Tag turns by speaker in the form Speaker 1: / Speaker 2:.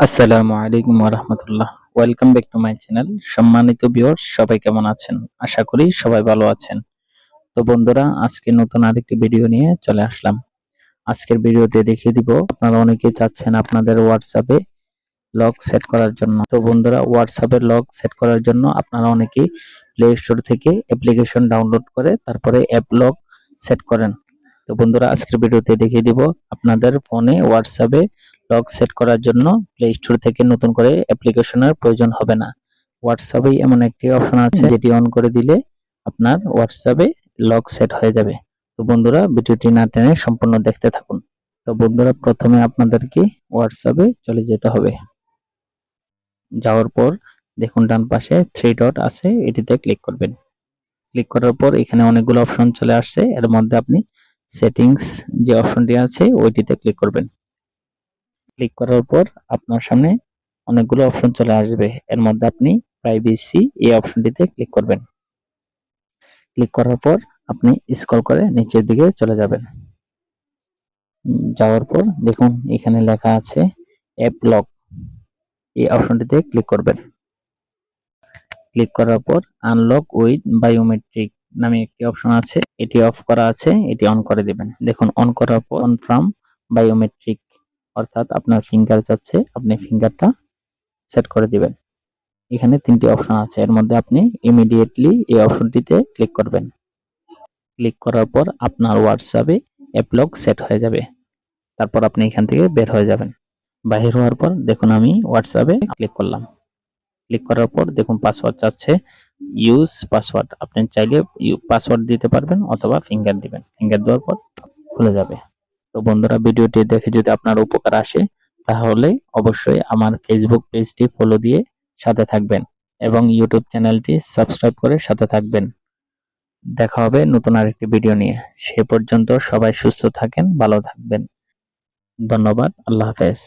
Speaker 1: আসসালামু আলাইকুম ওয়া রাহমাতুল্লাহ। Welcome back to my channel. সম্মানিত ভিউয়ার্স, সবাই কেমন আছেন? আশা করি সবাই ভালো আছেন। তো বন্ধুরা, আজকে নতুন আরেকটি ভিডিও নিয়ে চলে আসলাম। আজকের ভিডিওতে দেখিয়ে দিব, আপনারা অনেকেই চাচ্ছেন আপনাদের হোয়াটসঅ্যাপে লক সেট করার জন্য। তো বন্ধুরা, হোয়াটসঅ্যাপে লক সেট করার জন্য আপনারা অনেকেই প্লে স্টোর থেকে অ্যাপ্লিকেশন ডাউনলোড করে তারপরে অ্যাপ লক সেট করেন। তো বন্ধুরা, আজকের ভিডিওতে দেখিয়ে দিব আপনাদের ফোনে হোয়াটসঅ্যাপে লক সেট করার জন্য প্লে স্টোর থেকে নতুন করে অ্যাপ্লিকেশনের প্রয়োজন হবে না। হোয়াটসঅ্যাপেই এমন একটি অপশন আছে যেটি অন করে দিলে আপনার হোয়াটসঅ্যাপে লক সেট হয়ে যাবে। তো বন্ধুরা, ভিডিওটি না টেনে সম্পূর্ণ দেখতে থাকুন। তো বন্ধুরা, প্রথমে আপনাদেরকে হোয়াটসঅ্যাপে চলে যেতে হবে। যাওয়ার পর দেখুন ডান পাশে থ্রি ডট আছে, এটিতে ক্লিক করবেন। ক্লিক করার পর এখানে অনেকগুলো অপশন চলে আসছে, এর মধ্যে আপনি সেটিংস যে অপশনটি আছে ওইটিতে ক্লিক করবেন। ক্লিক করার পর আপনার সামনে অনেকগুলো অপশন চলে আসবে, এর মধ্যে আপনি প্রাইভেসি এই অপশনটিতে ক্লিক করবেন। ক্লিক করার পর আপনি স্ক্রল করে নিচের দিকে চলে যাবেন। যাওয়ার পর দেখুন এখানে লেখা আছে অ্যাপ লক, এই অপশনটিতে ক্লিক করবেন। ক্লিক করার পর আনলক উইথ বায়োমেট্রিক নামে একটি অপশন আছে, এটি অফ করা আছে, এটি অন করে দিবেন। দেখুন অন করার পর কনফার্ম বায়োমেট্রিক, অর্থাৎ আপনার ফিঙ্গার চাচ্ছে, আপনি ফিঙ্গারটা সেট করে দিবেন। এখানে তিনটি অপশন আছে, এর মধ্যে আপনি ইমিডিয়েটলি এই অপশনটিতে ক্লিক করবেন। ক্লিক করার পর আপনার হোয়াটসঅ্যাপে অ্যাপ লক সেট হয়ে যাবে। তারপর আপনি এখান থেকে বের হয়ে যাবেন। বাহির হওয়ার পর দেখুন আমি হোয়াটসঅ্যাপে ক্লিক করলাম। ক্লিক করার পর দেখুন পাসওয়ার্ড চাচ্ছে, ইউজ পাসওয়ার্ড। আপনি চাইলে পাসওয়ার্ড দিতে পারবেন অথবা ফিঙ্গার দিবেন। ফিঙ্গার দেওয়ার পর খুলে যাবে। তো বন্ধুরা, ভিডিওটি দেখে যদি আপনার উপকার আসে তাহলে অবশ্যই আমার ফেসবুক পেজটি ফলো দিয়ে সাথে থাকবেন এবং ইউটিউব চ্যানেলটি সাবস্ক্রাইব করে সাথে থাকবেন। দেখা হবে নতুন আরেকটি ভিডিও নিয়ে। সে পর্যন্ত সবাই সুস্থ থাকেন, ভালো থাকবেন। ধন্যবাদ। আল্লাহ হাফেজ।